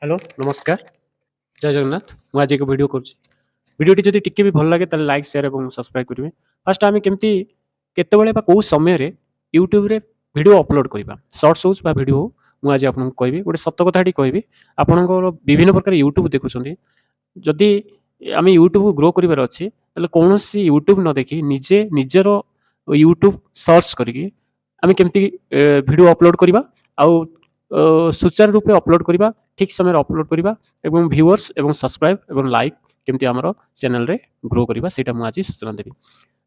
Hello नमस्कार जय जगन्नाथ ମୁଁ ଆଜି ଏକ ଭିଡ଼ିଓ କରୁଛି ଭିଡ଼ିଓଟି ଯଦି ଟିକେ ବି ଭଲ ଲାଗେ ତାହେଲେ ଲାଇକ୍ ସେୟାର ଏବଂ ସବସ୍କ୍ରାଇବ୍ କରିବେ ଫାର୍ଷ୍ଟ ଆମେ କେମିତି କେତେବେଳେ ବା କୋଉ ସମୟରେ ୟୁଟ୍ୟୁବରେ ଭିଡ଼ିଓ ଅପଲୋଡ଼ କରିବା ସର୍ଟସ୍ ହଉ ବା ଭିଡ଼ିଓ ହଉ ମୁଁ ଆଜି ଆପଣଙ୍କୁ କହିବି ଗୋଟେ ସତ କଥାଟି କହିବି ଆପଣଙ୍କର ବିଭିନ୍ନ ପ୍ରକାର ୟୁଟ୍ୟୁବ ଦେଖୁଛନ୍ତି ଯଦି ଆମେ ୟୁଟ୍ୟୁବ ଗ୍ରୋ କରିବାର ଅଛି ତାହେଲେ କୌଣସି ୟୁଟ୍ୟୁବ ନ ଦେଖି ନିଜେ ନିଜର ୟୁଟ୍ୟୁବ ସର୍ଚ୍ଚ କରିକି ଆମେ କେମିତି ଭିଡ଼ିଓ ଅପଲୋଡ଼ କରିବା ଆଉ ସୁଚାରୁ ରୂପେ ଅପଲୋଡ଼ କରିବା ଠିକ୍ ସମୟରେ ଅପଲୋଡ଼ କରିବା ଏବଂ ଭିଉଅର୍ସ ଏବଂ ସବସ୍କ୍ରାଇବ୍ ଏବଂ ଲାଇକ୍ କେମିତି ଆମର ଚ୍ୟାନେଲରେ ଗ୍ରୋ କରିବା ସେଇଟା ମୁଁ ଆଜି ସୂଚନା ଦେବି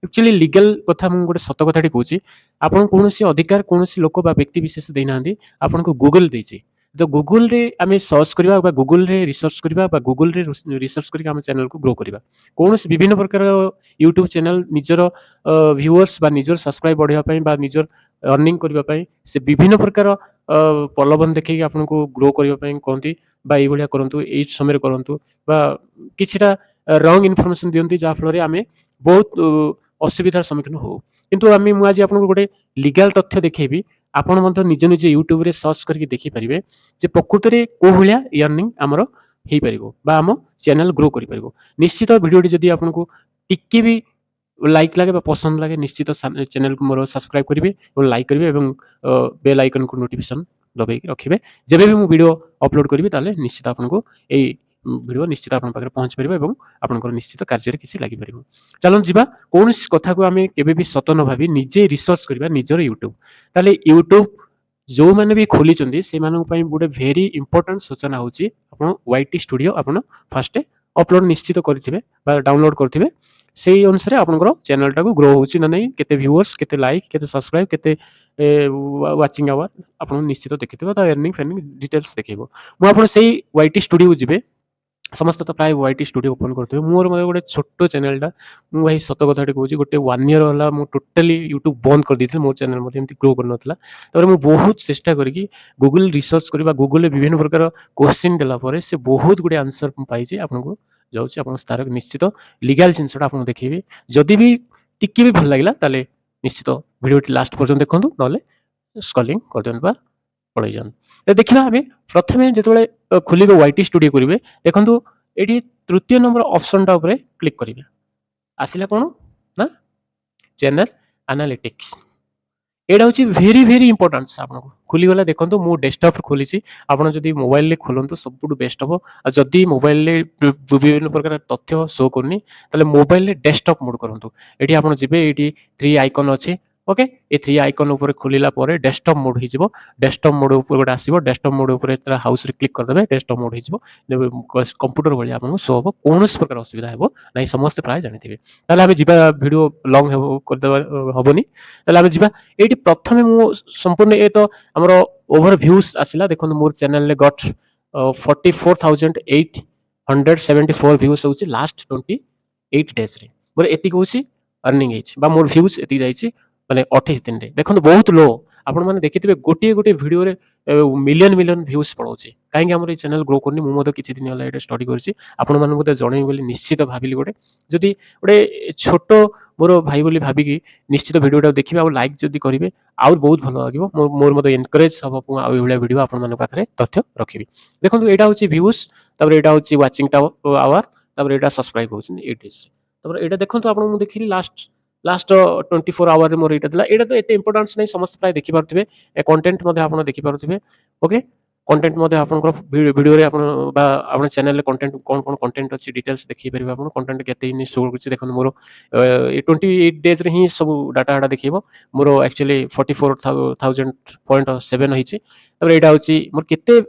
ଆକ୍ଚୁଆଲି ଲିଗାଲ କଥା ମୁଁ ଗୋଟେ ସତ କଥାଟି କହୁଛି ଆପଣ କୌଣସି ଅଧିକାର କୌଣସି ଲୋକ ବା ବ୍ୟକ୍ତି ବିଶେଷ ଦେଇନାହାନ୍ତି ଆପଣଙ୍କୁ ଗୁଗଲ ଦେଇଛି ତ ଗୁଗଲରେ ଆମେ ସର୍ଚ୍ଚ କରିବା ବା ଗୁଗଲରେ ରିସର୍ଚ୍ଚ କରିବା ବା ଗୁଗଲରେ ରିସର୍ଚ୍ଚ କରିକି ଆମ ଚ୍ୟାନେଲକୁ ଗ୍ରୋ କରିବା କୌଣସି ବିଭିନ୍ନ ପ୍ରକାର ୟୁଟ୍ୟୁବ ଚ୍ୟାନେଲ ନିଜର ଭିଉଅର୍ସ ବା ନିଜର ସବସ୍କ୍ରାଇବ୍ ବଢ଼ାଇବା ପାଇଁ ବା ନିଜର अर्निंग करने से विभिन्न प्रकार प्रलोभन देखिए आपको ग्रो करने कहती ये करूँ ये समय करूँ किसी रंग इनफर्मेशन दिखती जहाँफल आम बहुत असुविधार सम्मुखीन हो किंतु आम मुझे आपको गोटे लीगल तथ्य देखी आपण निजे निजे यूट्यूब रे सर्च करके देखिपारे जे प्रकृत में कौ भाया अर्निंग आमर हो पार आम चैनल ग्रो कर निश्चित भिडियोटी जदि आपको टिके भी लाइक लगे पसंद लगे निश्चित चैनल को मोर सब्सक्राइब करेंगे और लाइक करेंगे और बेल आइकन को नोटिफिकेशन दबाई रखिए जब भी मुझे वीडियो अपलोड करी ताले निश्चित आपको यही वीडियो निश्चित आप पहुंच पार और आपंकर निश्चित कार्य किसी लगिपार चलो जीवा कौन कथा को आम के सत न भावी निजे रिसर्च करवा निजर यूट्यूब ताले यूट्यूब जो मैंने भी खोली से गोटे भेरी इंपोर्टेंट सूचना होची आपण वाईटी स्टूडियो आपण फास्ट अपलोड निश्चित करेंगे डाउनलोड करेंगे से अनुसार आपंकर चैनल टाक ग्रो होची ना नहीं केते व्यूअर्स केते लाइक केते सब्सक्राइब केते वाचिंग आवर आप निश्चित देखिए अर्निंग फर्निंग डिटेल्स देखो मुझे वाईटी स्टूडियो जी समस्त तो प्राय वाईटी स्टूडियो ओपन करते मोर मतलब गोटे छोट चैनलटा मुझे सत कथा कहूँ गोटे 1 ईयर है मुझे टोटाली यूट्यूब बंद कर दी मो चैनल एमती ग्रो कर नाला मुझे बहुत चेष्टा करी गूगल रिसर्च करवा गूगल विभिन्न प्रकार क्वेश्चन देला से बहुत गुड़े आंसर पाई आपको जाऊँगी आप तार निश्चित लीगल जिनसा आप देखिए जदि भी टिके भी भल लगे निश्चित भिडियो लास्ट पर्यटन देखूँ ना स्क्रॉलिंग कर दिखाँ पड़े जान देखा आम प्रथम जो खोल वाईटी स्टूडियो करेंगे देखो ये तृतीय नंबर ऑप्शन टा क्लिक करेंगे आसला कौन ना चैनल एनालिटिक्स एटा हूँ भेरी भेरी इंपोर्टेंट आपको खुलीगला देखो मु डेस्कटॉप खोली आप जब मोबाइल खोलते सब बेस्ट हम जदि मोबाइल विभिन्न प्रकार तथ्य शो करनी मोबाइल डेस्कटॉप मोड करूँ ये आप जी ये 3 आइकन अच्छे ओके ये 3 आइकन ऊपर खोलिला डेस्कटॉप मोड हो डेस्कटॉप मोड ऊपर गोटे आसो डेस्कटॉप मोड ऊपर हाउस रे क्लिक करदे डेस्कटॉप मोड हो कंप्यूटर भाई आपको शो हम कौन प्रकार असुविधा हे ना समस्त प्राय जानी आम जी भिडियो लंग हेनी आम जी ये प्रथम मु संपूर्ण ये तो आम ओवर व्यूज आसला देखो मोर चैनल गट 44,874 व्यूज हो लास्ट 28 डेज रे मोर एति होची अर्निंग है मोर व्यूज एति जाइए माने 28 दिन रे देखो बहुत लो आपण मैंने देखिए गोटे गोटे भिडियो रे मिलियन मिलियन व्यूज पड़ोचे कहीं आम चैनल ग्रो करनी मुझे किसी दिन है स्टडी कर जन बोली निश्चित भाविली गोटे जदि गोटे छोट मोर भाई बोली भाविकी निश्चित भिडियोटा देखिए आ लाइक जदि करेंगे आउ बहुत भल लगे मोर मतलब एनकरेज हम ये भिडियो आपण पाखे तथ्य रखी देखो यहाँ हूँ व्यूज तब यहाँ हूँ वाचिंग आवर तब यहाँ सब्सक्राइब होता देखो आप देखिए लास्ट 24 आवर मोर यहाँ तो एते इंपोर्टेंस नहीं समस्त प्राय देखि पारुथिबे कंटेंट मध्ये आपण देखि पारुथिबे ओके कंटेंट मध्ये आपनकर वीडियो रे आपण चैनल रे कंटेंट कोन कोन कंटेंट अछि डिटेल्स देखि परिबे आपण कंटेंट केते इन शो करछि देखन मोर 28 डेज रे ही सब डाटा आडा देखिबो मोर एक्चुअली 44,000.7 होइछि तब एटा होछि मोर केते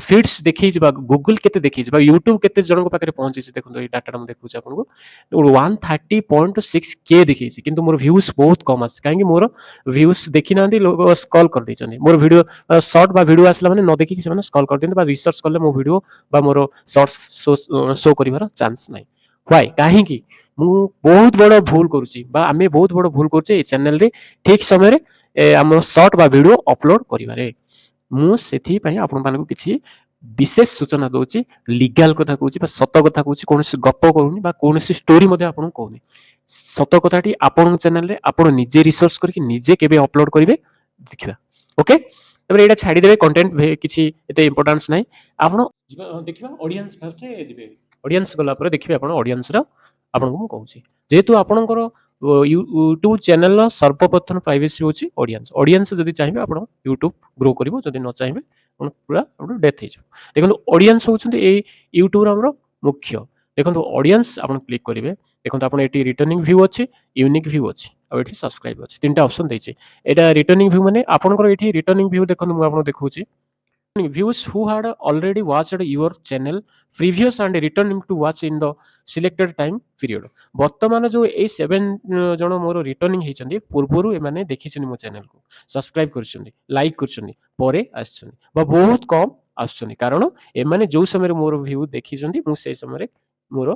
फीड्स देखि जबा गूगल केते देखि जबा यूट्यूब केते जन को पाखे पहुंची देखो ये डाटा हम देखु आपको 130.6 के देखी किंतु मोर व्यूज बहुत कम आस कहीं मोर व्यूज देखी ना लोग स्क्रॉल कर देछन मोर वीडियो शॉर्ट बा वीडियो आसला माने न देखि से स्क्रॉल कर देन बा रिसर्च करले मो वीडियो बा मोर शॉर्ट्स शो करिवार चांस नाही व्हाई काहे कि मु बहुत बड़ भूल करूची बा आमे बहुत बड़ भूल करछे ए चैनल रे ठीक समय रे हमर शॉर्ट बा वीडियो अपलोड करिवारे मु सेथि पई आपन मानको किछि विशेष सूचना दूची लीगल कथा कहूँ सत कथा कहूँ कौन गप करूनी कौन स्टोरी आपको कहूनी सत कथाटी आपण चैनल रे आपण निजे रिसर्च करके निजे केबे अपलोड करेंगे देखिए ओके ତାପରେ ଏଇଟା ଛାଡ଼ିଦେବେ କଣ୍ଟେଣ୍ଟ କିଛି ଏତେ ଇମ୍ପୋର୍ଟାନ୍ସ ନାହିଁ। ଆପଣ ଦେଖିବା ଅଡ଼ିଏନ୍ସ ଫାର୍ଷ୍ଟ ଯିବେ। ଅଡ଼ିଏନ୍ସ ଗଲା ପରେ ଦେଖିବେ ଆପଣ ଅଡ଼ିଏନ୍ସର ଆପଣଙ୍କୁ ମୁଁ କହୁଛି। ଯେହେତୁ ଆପଣଙ୍କର ୟୁଟ୍ୟୁବ ଚ୍ୟାନେଲର ସର୍ବପ୍ରଥମ ପ୍ରାଇଭେସି ହେଉଛି ଅଡ଼ିଏନ୍ସ। ଅଡ଼ିଏନ୍ସ ଯଦି ଚାହିଁବେ ଆପଣ ୟୁଟ୍ୟୁବ ଗ୍ରୋ କରିବ, ଯଦି ନ ଚାହିଁବେ ଆପଣ ପୁରା ଡେଥ୍ ହେଇଯିବ। ଦେଖନ୍ତୁ ଅଡ଼ିଏନ୍ସ ହେଉଛନ୍ତି ଏଇ ୟୁଟ୍ୟୁବର ଆମର ମୁଖ୍ୟ। ଦେଖନ୍ତୁ ଅଡ଼ିଏନ୍ସ ଆପଣ କ୍ଲିକ୍ କରିବେ। ଦେଖନ୍ତୁ ଆପଣ ଏଠି ରିଟର୍ନିଂ ଭ୍ୟୁ ଅଛି, ୟୁନିକ୍ ଭ୍ୟୁ ଅଛି, ଆଉ ଏଠି ସବସ୍କ୍ରାଇବ ଅଛି, ତିନିଟା ଅପସନ୍ ଦେଇଛି। ଏଇଟା ରିଟର୍ନିଂ ଭ୍ୟୁ ମାନେ ଆପଣଙ୍କର ଏଠି ରିଟର୍ନିଂ ଭ୍ୟୁ ଦେଖନ୍ତୁ ମୁଁ ଆପଣଙ୍କୁ ଦେଖଉଛି। Views who had already watched your channel previous and returning to watch in the selected time period। ବର୍ତ୍ତମାନ ଯୋଉ ଏଇ 7 ଜଣ ମୋର ରିଟର୍ନିଂ ହେଇଛନ୍ତି, ପୂର୍ବରୁ ଏମାନେ ଦେଖିଛନ୍ତି ମୋ ଚ୍ୟାନେଲକୁ, ସବସ୍କ୍ରାଇବ କରିଛନ୍ତି, ଲାଇକ୍ କରିଛନ୍ତି, ପରେ ଆସିଛନ୍ତି ବା ବହୁତ କମ୍ ଆସୁଛନ୍ତି, କାରଣ ଏମାନେ ଯୋଉ ସମୟରେ ମୋର ଭ୍ୟୁ ଦେଖିଛନ୍ତି ମୁଁ ସେଇ ସମୟରେ ମୋର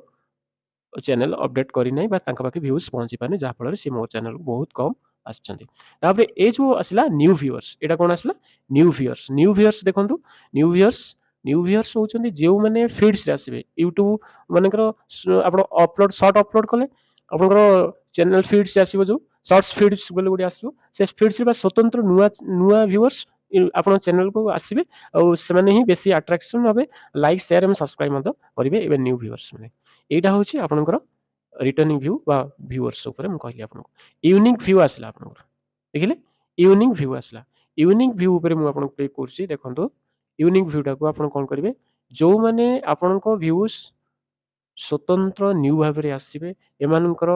ଚ୍ୟାନେଲ ଅପଡେଟ୍ କରିନାହିଁ ବା ତାଙ୍କ ପାଖେ ଭ୍ୟୁଜ୍ ପହଞ୍ଚି ପାରିନି, ଯାହାଫଳରେ ସେ ମୋ ଚ୍ୟାନେଲକୁ ବହୁତ କମ୍ ଆସିଛନ୍ତି। ତାପରେ ଏ ଯୋଉ ଆସିଲା ନ୍ୟୁ ଭିଉଅର୍ସ, ଏଇଟା କ'ଣ ଆସିଲା ନ୍ୟୁ ଭିଉଅର୍ସ। ନ୍ୟୁ ଭିଉଅର୍ସ ଦେଖନ୍ତୁ, ନ୍ୟୁ ଭିଉଅର୍ସ ହେଉଛନ୍ତି ଯେଉଁମାନେ ଫିଡ୍ସରେ ଆସିବେ। ୟୁଟ୍ୟୁବ ମାନଙ୍କର ଆପଣ ସର୍ଟ ଅପଲୋଡ କଲେ ଆପଣଙ୍କର ଚ୍ୟାନେଲ ଫିଡ୍ସ ଆସିବ, ଯୋଉ ସର୍ଟସ ଫିଡ୍ସ ବୋଲି ଗୋଟେ ଆସିବ, ସେ ଫିଡ୍ସରେ ବା ସ୍ୱତନ୍ତ୍ର ନୂଆ ଭିଉଅର୍ସ ଆପଣଙ୍କ ଚ୍ୟାନେଲକୁ ଆସିବେ, ଆଉ ସେମାନେ ହିଁ ବେଶୀ ଆଟ୍ରାକ୍ସନ ହେବେ, ଲାଇକ୍ ସେୟାର ଏବଂ ସବସ୍କ୍ରାଇବ ମଧ୍ୟ କରିବେ। ଏବେ ନ୍ୟୁ ଭିଉଅର୍ସ ମାନେ ଏଇଟା ହେଉଛି ଆପଣଙ୍କର ରିଟର୍ନିଂ ଭ୍ୟୁ ବା ଭିଉଅର୍ସ ଉପରେ ମୁଁ କହିଲି ଆପଣଙ୍କୁ। ୟୁନିକ୍ ଭ୍ୟୁ ଆସିଲା ଆପଣଙ୍କର, ଦେଖିଲେ ୟୁନିକ୍ ଭ୍ୟୁ ଆସିଲା। ୟୁନିକ୍ ଭ୍ୟୁ ଉପରେ ମୁଁ ଆପଣଙ୍କୁ କ୍ଲିକ୍ କରୁଛି। ଦେଖନ୍ତୁ ୟୁନିକ୍ ଭ୍ୟୁଟାକୁ ଆପଣ କ'ଣ କରିବେ, ଯେଉଁମାନେ ଆପଣଙ୍କ ଭ୍ୟୁଜ୍ ସ୍ୱତନ୍ତ୍ର ନ୍ୟୁ ଭାବରେ ଆସିବେ, ଏମାନଙ୍କର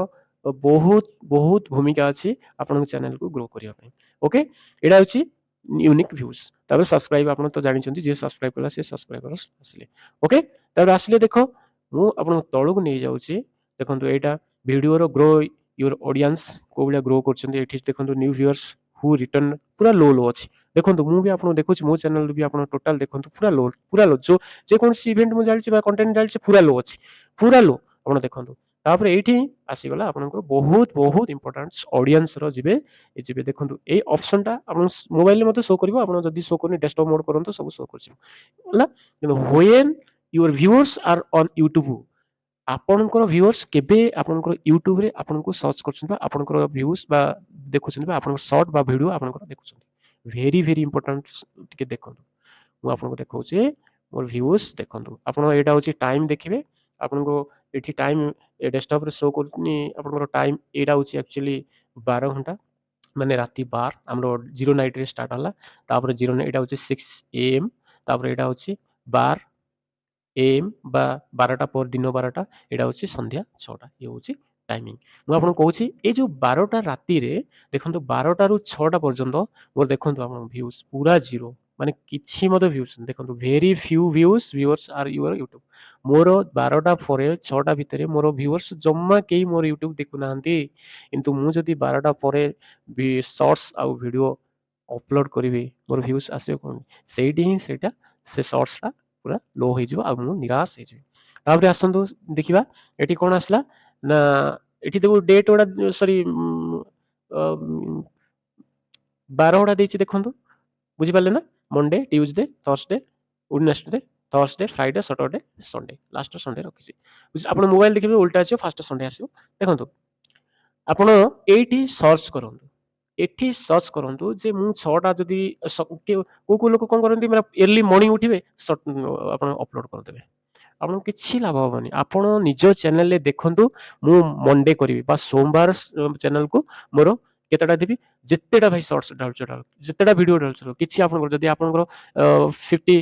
ବହୁତ ବହୁତ ଭୂମିକା ଅଛି ଆପଣଙ୍କ ଚ୍ୟାନେଲକୁ ଗ୍ରୋ କରିବା ପାଇଁ। ଓକେ, ଏଇଟା ହେଉଛି ୟୁନିକ୍ ଭ୍ୟୁଜ୍। ତାପରେ ସବସ୍କ୍ରାଇବ ଆପଣ ତ ଜାଣିଛନ୍ତି, ଯିଏ ସବସ୍କ୍ରାଇବ କଲା ସେ ସବସ୍କ୍ରାଇବର୍ସ ଆସିଲେ। ଓକେ, ତାପରେ ଆସିଲେ ଦେଖ ମୁଁ ଆପଣଙ୍କ ତଳକୁ ନେଇଯାଉଛି। ଦେଖନ୍ତୁ ଏଇଟା ଭିଡ଼ିଓର ଗ୍ରୋ ୟୁର ଅଡ଼ିଏନ୍ସ କୋଉ ଭଳିଆ ଗ୍ରୋ କରୁଛନ୍ତି। ଏଠି ଦେଖନ୍ତୁ ନ୍ୟୁ ଭିଉଅର୍ସ ହୁ ରିଟର୍ନ ପୁରା ଲୋ ଅଛି। ଦେଖନ୍ତୁ ମୁଁ ବି ଆପଣଙ୍କୁ ଦେଖୁଛି, ମୋ ଚ୍ୟାନେଲ ବି ଆପଣ ଟୋଟାଲ ଦେଖନ୍ତୁ ପୁରା ଲୋ। ଯୋଉ ଯେକୌଣସି ଇଭେଣ୍ଟ ମୁଁ ଚାଲିଛି ବା କଣ୍ଟେଣ୍ଟ ଚାଲିଛି ପୁରା ଲୋ ଅଛି, ପୁରା ଲୋ ଆପଣ ଦେଖନ୍ତୁ। ତାପରେ ଏଇଠି ଆସିଗଲା ଆପଣଙ୍କର ବହୁତ ବହୁତ ଇମ୍ପୋର୍ଟାନ୍ସ ଅଡ଼ିଏନ୍ସର ଯିବେ। ଦେଖନ୍ତୁ ଏଇ ଅପସନଟା ଆପଣ ମୋବାଇଲରେ ମଧ୍ୟ ଶୋ କରିବ, ଆପଣ ଯଦି ଶୋ କରୁନି ଡେସ୍କଟପ୍ ମୋଡ୍ କରନ୍ତୁ, ସବୁ ଶୋ କରିଯିବ ହେଲା। କିନ୍ତୁ when your viewers R on YouTube, ଆପଣଙ୍କର ଭିଉଅର୍ସ କେବେ ଆପଣଙ୍କର ୟୁଟ୍ୟୁବରେ ଆପଣଙ୍କୁ ସର୍ଚ୍ଚ କରୁଛନ୍ତି ବା ଆପଣଙ୍କର ଭ୍ୟୁଜ୍ ବା ଦେଖୁଛନ୍ତି ବା ଆପଣଙ୍କର ସର୍ଟ ବା ଭିଡ଼ିଓ ଆପଣଙ୍କର ଦେଖୁଛନ୍ତି। ଭେରି ଭେରି ଇମ୍ପୋର୍ଟାଣ୍ଟ, ଟିକେ ଦେଖନ୍ତୁ ମୁଁ ଆପଣଙ୍କୁ ଦେଖାଉଛି ମୋର ଭ୍ୟୁଜ୍ ଦେଖନ୍ତୁ। ଆପଣ ଏଇଟା ହେଉଛି ଟାଇମ୍ ଦେଖିବେ, ଆପଣଙ୍କୁ ଏଠି ଟାଇମ୍ ଡେସ୍କଟପ୍ରେ ଶୋ କରୁନି ଆପଣଙ୍କର ଟାଇମ୍। ଏଇଟା ହେଉଛି ଆକ୍ଚୁଆଲି 12 ଘଣ୍ଟା, ମାନେ ରାତି 12 ଆମର 0 ନାଇଟ୍ରେ ଷ୍ଟାର୍ଟ ହେଲା, ତାପରେ 0 ଏଇଟା ହେଉଛି 6 AM, ତାପରେ ଏଇଟା ହେଉଛି 12 AM ବା 12ଟା ପରେ ଦିନ 12ଟା, ଏଇଟା ହେଉଛି ସନ୍ଧ୍ୟା 6ଟା। ଇଏ ହେଉଛି ଟାଇମିଂ। ମୁଁ ଆପଣଙ୍କୁ କହୁଛି ଏଇ ଯୋଉ 12ଟା ରାତିରେ ଦେଖନ୍ତୁ 12ଟାରୁ 6ଟା ପର୍ଯ୍ୟନ୍ତ ମୋର ଦେଖନ୍ତୁ ଆପଣ ଭ୍ୟୁଜ୍ ପୁରା ଜିରୋ, ମାନେ କିଛି ମଧ୍ୟ ଭ୍ୟୁଜ୍ ଦେଖନ୍ତୁ। Very few viewers R your YouTube. ମୋର 12ଟା ପରେ 6ଟା ଭିତରେ ମୋର ଭିଉଅର୍ସ ଜମା କେହି ମୋର ୟୁଟ୍ୟୁବ ଦେଖୁନାହାନ୍ତି। କିନ୍ତୁ ମୁଁ ଯଦି 12ଟା ପରେ ସର୍ଟସ ଆଉ ଭିଡ଼ିଓ ଅପଲୋଡ କରିବି, ମୋର ଭ୍ୟୁଜ୍ ଆସିବ କ'ଣ? ସେଇଠି ହିଁ ସେଇଟା ସେ ସର୍ଟସଟା ପୁରା ଲୋ ହେଇଯିବ ଆଉ ମୁଁ ନିରାଶ ହେଇଯିବି। ତାପରେ ଆସନ୍ତୁ ଦେଖିବା ଏଠି କ'ଣ ଆସିଲା ନା, ଏଠି ଦେଖୁ ଡେଟ୍ ଗୁଡ଼ା ସରି 12 ଗୁଡ଼ା ଦେଇଛି ଦେଖନ୍ତୁ, ବୁଝିପାରିଲେ ନା? Monday, Tuesday, Thursday, Wednesday, Thursday, Friday, Saturday, Sunday, last Sunday ରଖିଛି। ଆପଣ ମୋବାଇଲ ଦେଖିବେ ଓଲଟା ଆସିବ, ଫାଷ୍ଟ ସଣ୍ଡେ ଆସିବ। ଦେଖନ୍ତୁ ଆପଣ ଏଇଠି ସର୍ଚ୍ଚ କରନ୍ତୁ, ଏଠି ସର୍ଚ୍ଚ କରନ୍ତୁ ଯେ ମୁଁ 6ଟା ଯଦି କୋଉ ଲୋକ କ'ଣ କରନ୍ତି, ମାନେ ଏର୍ଲି ମର୍ଣ୍ଣିଂ ଉଠିବେ ଆପଣ ଅପଲୋଡ କରିଦେବେ, ଆପଣଙ୍କୁ କିଛି ଲାଭ ହବନି। ଆପଣ ନିଜ ଚ୍ୟାନେଲରେ ଦେଖନ୍ତୁ, ମୁଁ ମଣ୍ଡେ କରିବି ବା ସୋମବାର ଚ୍ୟାନେଲକୁ ମୋର କେତେଟା ଦେବି, ଯେତେଟା ଭାଇ ସର୍ଟସ ଢାଳୁଛ ଯେତେଟା ଭିଡ଼ିଓ ଢାଳୁଛ କିଛି ଆପଣଙ୍କର, ଯଦି ଆପଣଙ୍କର 50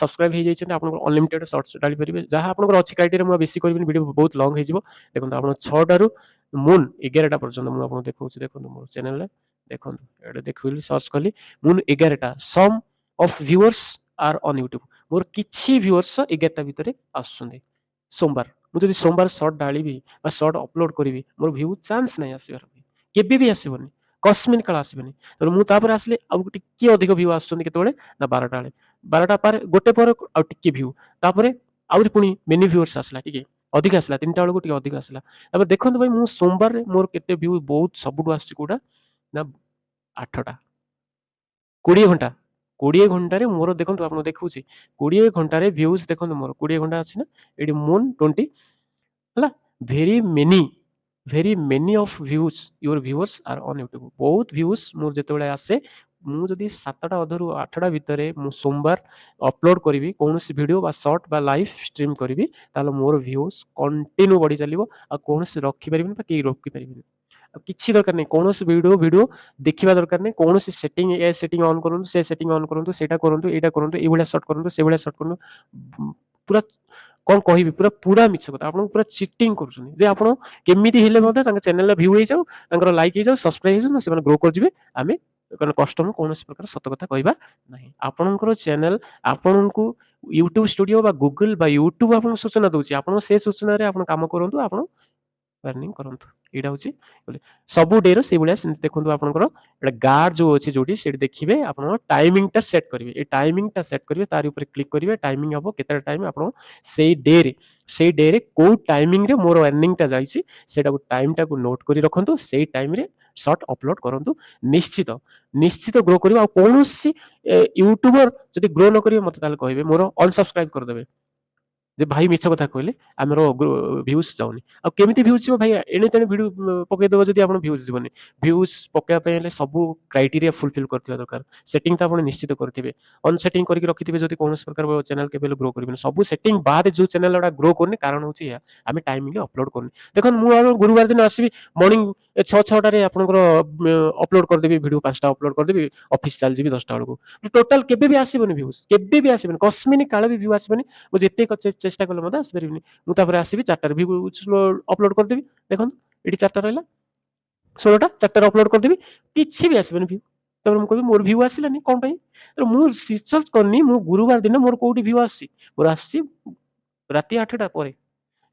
ସବସ୍କ୍ରାଇବ ହେଇଯାଇଛନ୍ତି, ଆପଣଙ୍କର ଅନଲିମିଟେଡ ସର୍ଟସ ଢାଳି ପାରିବେ, ଯାହା ଆପଣଙ୍କର ଅଛି କ୍ରାଇଟେରିଆ। ମୁଁ ବେଶୀ କରିବିନି, ଭିଡ଼ିଓ ବହୁତ ଲଙ୍ଗ ହେଇଯିବ। ଦେଖନ୍ତୁ ଆପଣ 6ଟାରୁ ମୁନ୍ 11ଟା ପର୍ଯ୍ୟନ୍ତ ମୁଁ ଆପଣଙ୍କୁ ଦେଖାଉଛି। ଦେଖନ୍ତୁ ମୋ ଚ୍ୟାନେଲରେ ଦେଖନ୍ତୁ, ଏଇଟା ଦେଖିଲି ସର୍ଚ୍ଚ କଲି ମୁନ୍ 11ଟା, some of viewers are on YouTube. ମୋର କିଛି ଭିଉଅର୍ସ 11ଟା ଭିତରେ ଆସୁଛନ୍ତି ସୋମବାର। ମୁଁ ଯଦି ସୋମବାର ସର୍ଟ ଢାଳିବି ବା ସର୍ଟ ଅପଲୋଡ କରିବି, ମୋର ଭ୍ୟୁ ଚାନ୍ସ ନାହିଁ ଆସିବାର, କେବେ ବି ଆସିବନି, କସ୍ମିନ୍ କାଳ ଆସିବନି। ତେଣୁ ମୁଁ ତାପରେ ଆସିଲେ ଆଉ ଟିକେ ଅଧିକ ଭ୍ୟୁ ଆସୁଛନ୍ତି କେତେବେଳେ ନା 12ଟା ବେଳେ, 12ଟା ପରେ ଗୋଟେ ପରେ ଆଉ ଟିକେ ଭ୍ୟୁ, ତାପରେ ଆହୁରି ପୁଣି ମେନି ଭିଉଅର୍ସ ଆସିଲା, ଟିକେ ଅଧିକ ଆସିଲା, 3ଟା ବେଳକୁ ଟିକେ ଅଧିକ ଆସିଲା। ତାପରେ ଦେଖନ୍ତୁ ଭାଇ ମୁଁ ସୋମବାରରେ ମୋର କେତେ ଭ୍ୟୁ ବହୁତ ସବୁଠୁ ଆସୁଛି କୋଉଟା ନା 8ଟା, 20 ଘଣ୍ଟା, 20 ଘଣ୍ଟାରେ ମୋର ଦେଖନ୍ତୁ ଆପଣ ଦେଖୁଛି 20 ଘଣ୍ଟାରେ ଭ୍ୟୁଜ୍ ଦେଖନ୍ତୁ ମୋର 20 ଘଣ୍ଟା ଅଛି ନା, ଏଠି ମୁନ୍ 20 ହେଲା। Very many of views your viewers are on YouTube. ବହୁତ ଭ୍ୟୁଜ୍ ମୋର ଯେତେବେଳେ ଆସେ ମୁଁ ଯଦି 7ଟା ଅଧରୁ 8ଟା ଭିତରେ ମୁଁ ସୋମବାର ଅପଲୋଡ କରିବି କୌଣସି ଭିଡ଼ିଓ ବା ସର୍ଟ ବା ଲାଇଭ୍ ଷ୍ଟ୍ରିମ୍ କରିବି ତାହେଲେ ମୋର ଭ୍ୟୁଜ୍ କଣ୍ଟିନ୍ୟୁ ବଢ଼ି ଚାଲିବ ଆଉ କୌଣସି ରଖିପାରିବିନି ବା କେହି ରୋକିପାରିବେନି। ଆଉ କିଛି ଦରକାର ନାହିଁ କୌଣସି ଭିଡ଼ିଓ ଦେଖିବା ଦରକାର ନାହିଁ କୌଣସି ସେଟିଂ ଏ ସେଟିଂ ଅନ୍ କରନ୍ତୁ ସେ ସେଟିଂ ଅନ୍ କରନ୍ତୁ ସେଇଟା କରନ୍ତୁ ଏଇଟା କରନ୍ତୁ ଏଇଭଳିଆ ସର୍ଟ କରନ୍ତୁ ସେଇଭଳିଆ ସର୍ଟ କରନ୍ତୁ ପୁରା କଣ କହିବି ପୁରା ପୁରା ମିଛ କଥା ଆପଣ ପୁରା ଚିଟିଂ କରୁଛନ୍ତି ଯେ ଆପଣ କେମିତି ହେଲେ ମଧ୍ୟ ତାଙ୍କ ଚ୍ୟାନେଲରେ ଭ୍ୟୁ ହେଇଯାଉ ତାଙ୍କର ଲାଇକ୍ ହେଇଯାଉ ସବସ୍କ୍ରାଇବ ହେଇଯାଉ ସେମାନେ ଗ୍ରୋ କରିଯିବେ ଆମେ କଷ୍ଟମର କୌଣସି ପ୍ରକାର ସତ କଥା କହିବା ନାହିଁ ଆପଣଙ୍କର ଚ୍ୟାନେଲ ଆପଣଙ୍କୁ ୟୁଟ୍ୟୁବ ଷ୍ଟୁଡିଓ ବା ଗୁଗଲ ବା ୟୁଟ୍ୟୁବ ଆପଣଙ୍କୁ ସୂଚନା ଦଉଛି ଆପଣ ସେ ସୂଚନାରେ ଆପଣ କାମ କରନ୍ତୁ ଆପଣ अर्निंग करंतु एटा होची सब डे रो से भलिया देखंतु आपनकर एटा गार्ड जो अछि जोटी सेट देखिबे आपन टाइमिंग टा सेट करिवे ए टाइमिंग टा सेट करिवे तारि ऊपर क्लिक करिवे टाइमिंग हबो केते टाइम आपन सेई डे रे को टाइमिंग रे मोर अर्निंग टा जाईची सेटा को टाइम टा को नोट करी रखंतु सेई टाइम रे शॉर्ट अपलोड करंतु निश्चित निश्चित ग्रो करिवे आ कोनोसी यूट्यूबर जदि ग्रो न करिवे मते ताले कहबे मोर अनसब्सक्राइब कर देबे जे भाई मिछ कथा कहले आमर भ्यूज जाउनी आ केमिति भ्यूज जीव भाई एने तेने वीडियो पकै देबो जदि आपण भ्यूज जीवनी भ्यूज पकै पय ले सब क्राइटेरिया फुलफिल करथिबा दरकार सेटिंग त आपण निश्चित करथिबे अन सेटिंग करके रखिथिबे जदि कोनोस प्रकार चैनल केबे ग्रो करबिन सब सेटिंग बाद जो चैनल वाला ग्रो करनी कारण होची या आमे टाइमिंग अपलोड करनी देखन मु गुरुवार दिन आसीबी मॉर्निंग 6 टारे आपनकर अपलोड कर देबी वीडियो 5टा अपलोड कर देबी ऑफिस चल जीबी 10टा बेलको टोटल केबे भी आसीबनी भ्यूज केबे भी आसीबनी कस्मिनी काले भी व्यू आसीबनी मु जेते चेष्टा कले मते आसीबनी मु तापर आसीबी 4टा व्यू अपलोड कर देबी देखन एटी 4टा रहला 16टा 4टा अपलोड कर देबी किछि भी आसीबनी व्यू तापर मु कहबी मोर व्यू आसिलानी कोन पई तो मु रिसर्च करनी मु गुरुवार दिन मोर कोठी व्यू आसी मोर आसी राती 8टा परे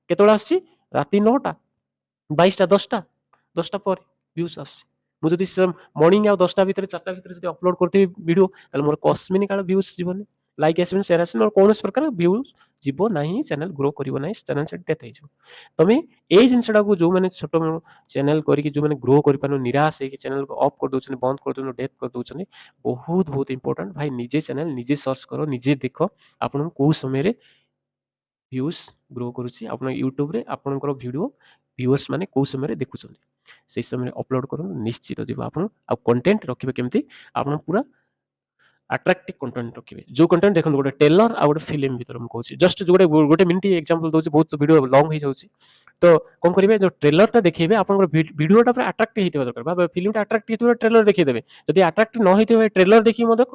केतोला आसी राती 9टा 22टा 10टा पर व्यूज आसी मु जदि मॉर्निंग आ 10टा भीतर 4टा भीतर जदि अपलोड करथि वीडियो ताले मोर कस्मिनी काल व्यूज जीवनी लाइक आसीबनी शेयर आसीबनी और कोनोस प्रकार व्यूज जीवो नाही चैनल ग्रो करिवो नाही चैनल से डेथ ହେଇଯିବ तमे ए जिनसडा को जो माने छोटो चैनल करी जो माने ग्रो करि पानो निराश है कि चैनल को ऑफ कर दोछन बंद कर दोछन डेथ कर दोछन बहुत बहुत इंपोर्टेंट भाई निजे चैनल निजे सर्च करो निजे देखो आपन को समय रे व्यूज ग्रो करूची आपन यूट्यूब रे आपनकर वीडियो व्यूअर्स माने को समय रे देखुछन से समय अपलोड करू निश्चित जीव आपन आ कंटेंट रखिबे केमती आपन पूरा अट्रैक्टिव कंटेंट रखिबे जो कंटेंट देखन गोटे टेलर आ गोटे फिल्म भीतर हम कहूची जस्ट जो गोटे मिनिट एग्जांपल दोची बहुत वीडियो लॉन्ग हो जाउची तो कोन करिवे जो ट्रेलर टा देखिबे आपन वीडियो टा पूरा अट्रैक्टिव हितबा दरकार बा फिल्म टा अट्रैक्टिव हितबा ट्रेलर देखि देबे जदि अट्रैक्टिव न हितबे ट्रेलर देखि मद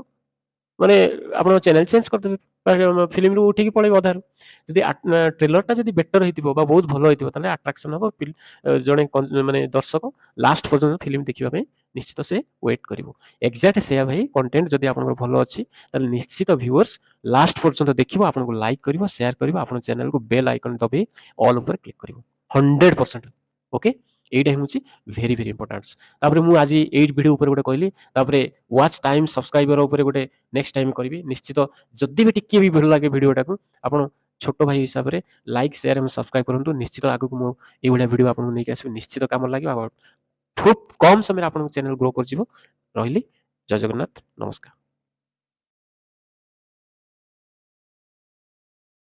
माने आपण चैनल चेंज कर देबे फिल्म रू उठी की पळै अधार जदि ट्रेलर टा जदि बेटर हितबो बा बहुत भलो हितबो ताले अट्रैक्शन हबो जणे माने दर्शक लास्ट पर्यंत फिल्म देखिबा पे निश्चित से वेट करिवो एग्जैक्ट से भाई कंटेंट जदि आपन भलो अछि ताले निश्चित व्यूअर्स लास्ट पर्यंत देखिबो आपन को लाइक करिवो शेयर करिवो आपन चैनल को बेल आइकन दबे ऑल ऊपर क्लिक करिवो 100% ओके एटा होची वेरी वेरी इंपोर्टेंट तापर मु आज 8 वीडियो ऊपर गोटे कहली तापर वॉच टाइम सब्सक्राइबर ऊपर गोटे नेक्स्ट टाइम करबी निश्चित जदि भी टिके भी भल लागे वीडियोटा को आपण छोटो भाई हिसाब रे लाइक शेयर एवं सब्सक्राइब करंतु निश्चित आगु को मो ए भलिया वीडियो आपन नै आसी निश्चित काम लागे खूब कम समय आपन चैनल ग्रो कर जिवो रहिली जय जगन्नाथ नमस्कार।